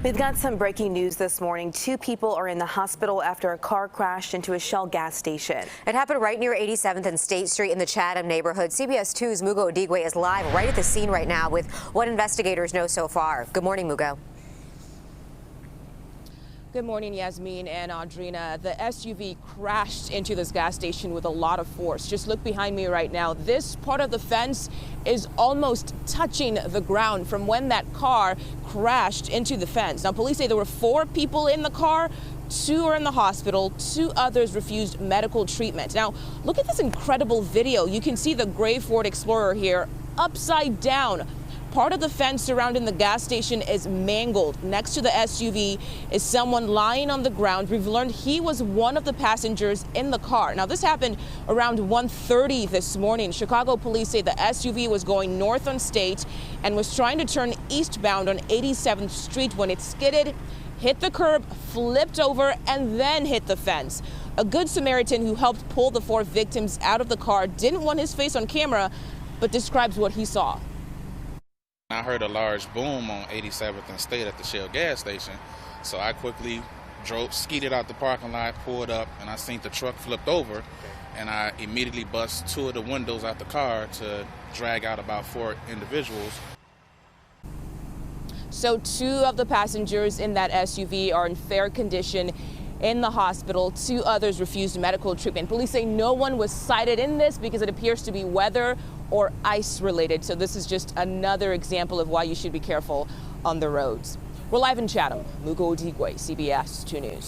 We've got some breaking news this morning. 2 people are in the hospital after a car crashed into a Shell gas station. It happened right near 87th and State Street in the Chatham neighborhood. CBS 2's Mugo Odigwe is live right at the scene right now with what investigators know so far. Good morning, Mugo. Good morning, Yasmin and Audrina. The SUV crashed into this gas station with a lot of force. Just look behind me right now. This part of the fence is almost touching the ground from when that car crashed into the fence. Now, police say there were 4 people in the car. 2 are in the hospital. 2 others refused medical treatment. Now, look at this incredible video. You can see the gray Ford Explorer here upside down. Part of the fence surrounding the gas station is mangled. Next to the SUV is someone lying on the ground. We've learned he was one of the passengers in the car. Now, this happened around 1:30 this morning. Chicago police say the SUV was going north on State and was trying to turn eastbound on 87th Street when it skidded, hit the curb, flipped over, and then hit the fence. A Good Samaritan who helped pull the 4 victims out of the car didn't want his face on camera, but describes what he saw. I heard a large boom on 87th and State at the Shell gas station, so I quickly skeeted out the parking lot, pulled up, and I seen the truck flipped over, and I immediately bust 2 of the windows out the car to drag out about 4 individuals. So 2 of the passengers in that SUV are in fair condition in the hospital. 2 others refused medical treatment. Police say no one was cited in this because it appears to be weather or ice related. So this is just another example of why you should be careful on the roads. We're live in Chatham. Mugo Odigwe, CBS 2 News.